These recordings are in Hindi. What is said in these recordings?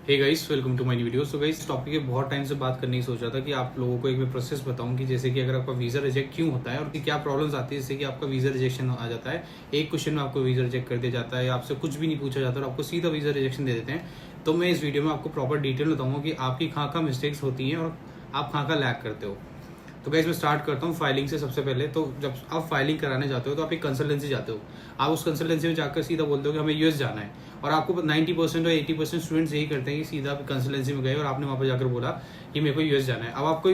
Hey guys, welcome to my new video. So guys, topic पे बहुत टाइम से बात करने की सोचा था कि आप लोगों को एक मैं प्रोसेस बताऊं कि जैसे कि अगर आपका वीज़ा रिजेक्ट क्यों होता है और क्या प्रॉब्लम्स आती है, जैसे कि आपका वीज़ा रिजेक्शन आ जाता है, एक क्वेश्चन में आपको वीज़ा रिजेक्ट कर दिया जाता है, आपसे कुछ भी नहीं पूछा जाता और आपको सीधा वीज़ा रिजेक्शन दे देते हैं। तो मैं इस वीडियो में आपको प्रॉपर डिटेल बताऊंगा कि आपकी कहाँ मिस्टेक्स होती हैं और आप कहाँ लैग करते हो। तो गाइस मैं स्टार्ट करता हूँ फाइलिंग से। सबसे पहले तो जब आप फाइलिंग कराने जाते हो तो आप एक कंसल्टेंसी जाते हो। आप उस कंसल्टेंसी में जाकर सीधा बोलते हो कि हमें यूएस जाना है, और आपको 90% और 80% स्टूडेंट्स यही करते हैं कि सीधा आप कंसल्टेंसी में गए और आपने वहाँ पर जाकर बोला कि मेरे को यूएस जाना है। अब आपको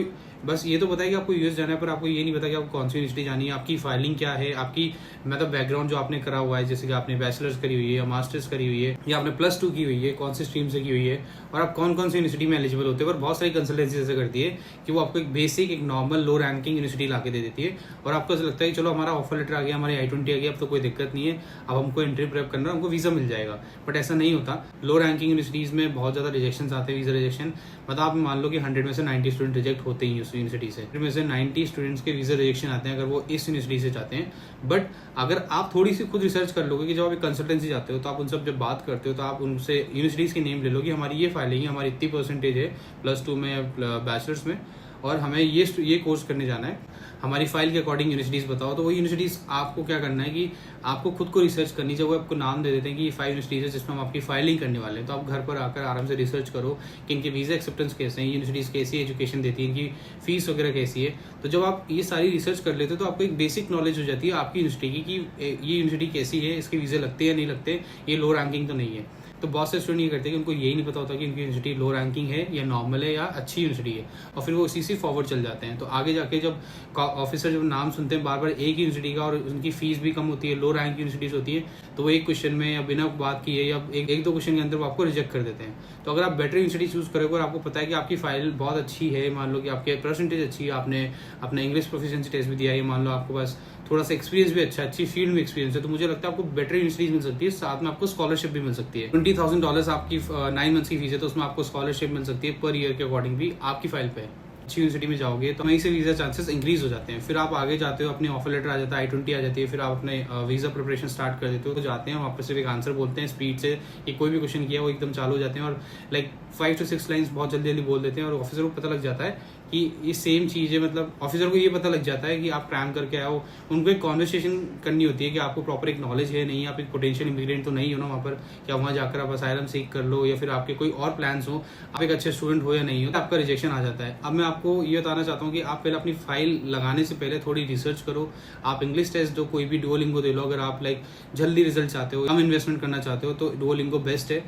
बस ये तो पता है कि आपको यूएस जाना है, पर आपको ये नहीं पता कि आपको कौन सी यूनिवर्सिटी जानी है, आपकी फाइलिंग क्या है, आपकी मतलब बैकग्राउंड जो आपने करा हुआ है, जैसे कि आपने बैचलर्स करी हुई है या मास्टर्स करी हुई है या आपने +2 की हुई है, कौन सी स्ट्रीम से की हुई है, और आप कौन कौन सी यूनिवर्सिटी में एलिजिबल होते हैं। और बहुत सारी कंसल्टेंसी ऐसे करती है कि वो आपको एक बेसिक, एक नॉर्मल लो रैंकिंग यूनिवर्सिटी ला के दे देती है, और आपको ऐसा लगता है कि चलो हमारा ऑफर लेटर आ गया, हमारी I-20 आ गया, अब तो कोई दिक्कत नहीं है, अब हमको एंट्री प्रेप करना, हमको वीज़ा मिल जाएगा। बट ऐसा नहीं होता। लो रैंकिंग यूनिवर्सिटीज़ में बहुत ज़्यादा रिजेक्शन आते हैं, वीज़ा रिजेक्शन। मतलब आप मान लो कि 100 में से 90 स्टूडेंट रिजेक्ट होते ही उस यूनिवर्सिटी से। में से 90 स्टूडेंट्स के वीज़ा रिजेक्शन आते हैं अगर वो इस यूनिवर्सिटी से चाहते हैं। बट अगर आप थोड़ी सी खुद रिसर्च कर लोगे कि जब आप एक कंसल्टेंसी जाते हो तो आप उनसे जब बात करते हो तो आप उनसे यूनिवर्सिटीज़ के नेम ले लो कि हमारी ये फाइलिंग है, हमारी इतनी परसेंटेज है +2 में या बैचलर्स में, और हमें ये कोर्स करने जाना है, हमारी फाइल के अकॉर्डिंग यूनिवर्सिटीज़ बताओ। तो वो यूनिवर्सिटीज़ आपको क्या करना है कि आपको खुद को रिसर्च करनी चाहिए। वो आपको नाम दे देते हैं कि ये 5 यूनिवर्सिटीज़ है जिसमें हम आपकी फाइलिंग करने वाले हैं। तो आप घर पर आकर आराम से रिसर्च करो कि इनके वीज़ा एक्सेप्टेंस कैसे हैं, यूनिवर्सिटीज़ कैसी एजुकेशन देती है, इनकी फीस वगैरह कैसी है। तो जब आप ये सारी रिसर्च कर लेते हो तो आपको एक बेसिक नॉलेज हो जाती है आपकी यूनिवर्सिटी की कि ये यूनिवर्सिटी कैसी है, इसके वीज़े लगते हैं या नहीं लगते, ये लो रैंकिंग तो नहीं है। तो बहुत से स्टूडेंट ये करते हैं कि उनको यही नहीं पता होता कि उनकी यूनिवर्सिटी लो रैंकिंग है या नॉर्मल है या अच्छी यूनिवर्सिटी है, और फिर वो उसी से फॉरवर्ड चल जाते हैं। तो आगे जाके जब ऑफिसर जब नाम सुनते हैं बार बार एक ही यूनिवर्सिटी का और उनकी फीस भी कम होती है, लो रैंक यूनिवर्सिटीज़ होती है, तो वो एक क्वेश्चन में या बिना बात किए या एक दो क्वेश्चन के अंदर वो आपको रिजेक्ट कर देते हैं। तो अगर आप बेटर यूनिवर्सिटी चूज करोगे और आपको पता है कि आपकी फाइल बहुत अच्छी है, मान लो कि आपके परसेंटेज अच्छी है, आपने अपना इंग्लिश प्रोफिशिएंसी टेस्ट भी दिया है, मान लो आपके पास थोड़ा सा एक्सपीरियंस भी अच्छा, अच्छी फील्ड में एक्सपीरियंस है, तो मुझे लगता है आपको बेटर यूनिवर्सिटीज मिल सकती है, साथ में आपको स्कॉलरशिप भी मिल सकती है। $20,000 आपकी 9 मंथ्स की फीस है, तो उसमें आपको स्कॉलरशिप मिल सकती है पर ईयर के अकॉर्डिंग भी आपकी फाइल पे। अच्छी यूनिवर्सिटी में जाओगे तो वहीं से वीज़ा चांसेस इंक्रीज हो जाते हैं। फिर आप आगे जाते हो, अपने ऑफर लेटर आ जाता है, I-20 आ जाती है, फिर आप अपने वीज़ा प्रिपरेशन स्टार्ट कर देते हो। तो जाते हैं वहाँ पर सिर्फ एक आंसर बोलते हैं स्पीड से, कि कोई भी क्वेश्चन किया वो एकदम चालू हो जाते हैं और लाइक 5 to 6 लाइन्स बहुत जल्दी जल्दी बोल देते हैं, और ऑफिसर को पता लग जाता है कि ये सेम चीज़ है। मतलब ऑफिसर को ये पता लग जाता है कि आप क्रैम करके आए हो। उनको एक कॉन्वर्सेशन करनी होती है कि आपको प्रॉपर एक नॉलेज है नहीं, आप एक पोटेंशियल इमिग्रेंट तो नहीं हो ना वहाँ पर, क्या वहाँ जाकर आप असाइलम सीख कर लो या फिर आपके कोई और प्लान्स हो, आप एक अच्छे स्टूडेंट हो या नहीं हो, तो आपका रिजेक्शन आ जाता है। अब मैं आपको ये बताना चाहता हूँ कि आप पहले अपनी फाइल लगाने से पहले थोड़ी रिसर्च करो। आप इंग्लिश टेस्ट दो, कोई भी डुओलिंगो दे लो। अगर आप लाइक जल्दी रिजल्ट चाहते हो, कम इन्वेस्टमेंट करना चाहते हो, तो डुओलिंगो बेस्ट है।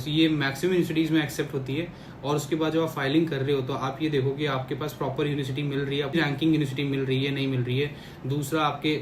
ये मैक्सिमम यूनिवर्सिटीज़ में एक्सेप्ट होती है। और उसके बाद जब आप फाइलिंग कर रहे हो तो आप ये देखो कि आपके पास प्रॉपर यूनिवर्सिटी मिल रही है, रैंकिंग यूनिवर्सिटी मिल रही है नहीं मिल रही है। दूसरा, आपके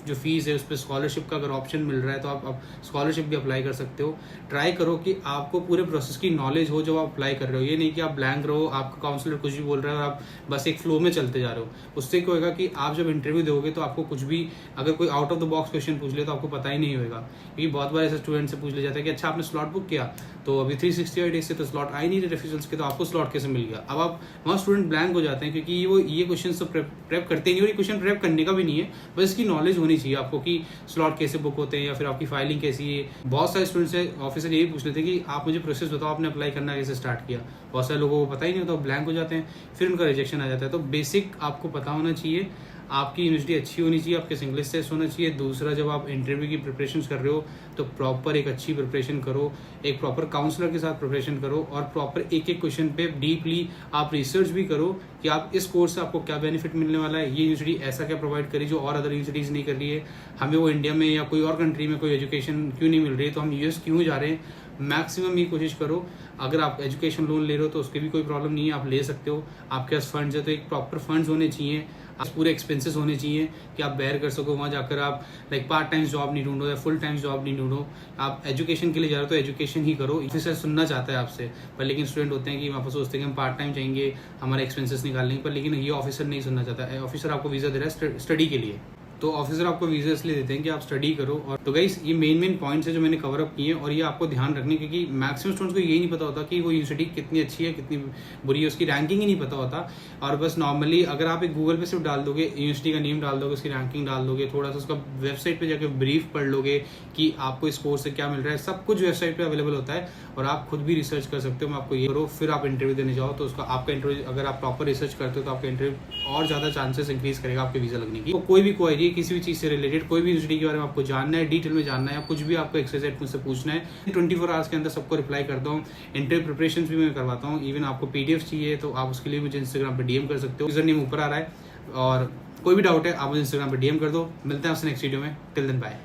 जो फीस है उस पर स्कॉलरशिप का अगर ऑप्शन मिल रहा है तो आप स्कॉलरशिप भी अप्लाई कर सकते हो। ट्राई करो कि आपको पूरे प्रोसेस की नॉलेज हो जब आप अप्लाई कर रहे हो। ये नहीं कि आप ब्लैंक रहो, आपका काउंसलर कुछ भी बोल रहा है और आप बस एक फ्लो में चलते जा रहे हो। उससे क्या होगा कि आप जब इंटरव्यू दोगे तो आपको कुछ भी, अगर कोई out of the box question पूछ ले तो आपको पता ही नहीं होगा। क्योंकि बहुत बार ऐसे स्टूडेंट से पूछ लिया जाता है कि अच्छा आपने स्लॉट बुक किया, तो अभी 365 डेज से तो स्लॉट आई नहीं रहे रेफ्यूजल्स के, तो आपको स्लॉट कैसे मिल गया। अब आप वहाँ स्टूडेंट ब्लैंक हो जाते हैं क्योंकि वो ये क्वेश्चन तो प्रेप करते नहीं, और ये क्वेश्चन प्रेप करने का भी नहीं है, बस इसकी नॉलेज होनी चाहिए आपको कि स्लॉट कैसे बुक होते हैं या फिर आपकी फाइलिंग कैसी है। बहुत सारे स्टूडेंट्स से ऑफिसर यही पूछ लेते हैं कि आप मुझे प्रोसेस बताओ, आपने अप्लाई करना कैसे स्टार्ट किया। बहुत सारे लोगों को पता ही नहीं होता, ब्लैंक हो जाते हैं, फिर उनका रिजेक्शन आ जाता है। तो बेसिक आपको पता होना चाहिए, आपकी यूनिवर्सिटी अच्छी होनी चाहिए, आपके इंग्लिश टेस्ट होना चाहिए। दूसरा, जब आप इंटरव्यू की प्रिपरेशन कर रहे हो तो प्रॉपर एक अच्छी प्रिपरेशन करो, एक प्रॉपर काउंसलर के साथ प्रिपरेशन करो, और प्रॉपर एक एक क्वेश्चन पे डीपली आप रिसर्च भी करो कि आप इस कोर्स से आपको क्या बेनिफिट मिलने वाला है, ये यूनिवर्सिटी ऐसा क्या प्रोवाइड करी जो और अदर यूनिवर्सिटीज़ नहीं कर रही है, हमें वो इंडिया में या कोई और कंट्री में कोई एजुकेशन क्यों नहीं मिल रही है, तो हम यूएस क्यों जा रहे हैं। मैक्सिमम ये कोशिश करो। अगर आप एजुकेशन लोन ले रहे हो तो उसके भी कोई प्रॉब्लम नहीं है, आप ले सकते हो। आपके पास फंड्स है तो एक प्रॉपर फंड्स होने चाहिए, पूरे एक्सपेंसेस होने चाहिए कि आप बेयर कर सको। वहाँ जाकर आप लाइक पार्ट टाइम जॉब नहीं ढूंढो या फुल टाइम जॉब नहीं ढूंढो। आप एजुकेशन के लिए जा रहे हो तो एजुकेशन ही करो। ऑफिसर सुनना चाहता है आपसे, पर लेकिन स्टूडेंट होते हैं कि वहाँ पर सोचते हैं कि हम पार्ट टाइम चाहिए, हमारे एक्सपेंसेस निकालने पर, लेकिन ये ऑफिसर नहीं सुनना चाहता है। ऑफिसर आपको वीज़ा दे रहा है स्टडी के लिए। तो ऑफिसर आपको वीजा इसलिए देते हैं कि आप स्टडी करो। और तो गाइस ये मेन पॉइंट्स है जो मैंने कवर अप किए हैं, और ये आपको ध्यान रखने, क्योंकि मैक्सिमम स्टूडेंट्स को यही नहीं पता होता कि वो यूनिवर्सिटी कितनी अच्छी है कितनी बुरी है, उसकी रैंकिंग ही नहीं पता होता। और बस नॉर्मली अगर आप एक गूगल पे सिर्फ डाल दोगे, यूनिवर्सिटी का नेम डाल दोगे, उसकी रैंकिंग डाल दोगे, थोड़ा सा उसका वेबसाइट पे जाकर ब्रीफ पढ़ लोगे कि आपको इस कोर्स से क्या मिल रहा है, सब कुछ वेबसाइट पे अवेलेबल होता है और आप खुद भी रिसर्च कर सकते हो। मैं आपको ये करो, फिर आप इंटरव्यू देने जाओ तो उसका आपका इंटरव्यू, अगर आप प्रॉपर रिसर्च करते हो तो आपका इंटरव्यू और ज़्यादा चांसेस इंक्रीज करेगा आपके वीज़ा लगने की। तो कोई भी क्वेरी है किसी भी चीज़ से रिलेटेड, कोई भी यूनिवर्सिटी के बारे में आपको जानना है, डिटेल में जानना है, या कुछ भी आपको एक्सरसाइज मुझसे पूछना है, 24 आवर्स के अंदर सबको रिप्लाई करता हूँ। इंटरव्यू प्रिपरेशन भी मैं करवाता हूँ। इवन आपको PDF चाहिए तो आप उसके लिए मुझे इंस्टाग्राम पर DM कर सकते हो, यूजर नेम ऊपर आ रहा है। और कोई भी डाउट है आप मुझे इंस्टाग्राम पर DM कर दो। मिलते हैं आपसे नेक्स्ट वीडियो में। Till then bye.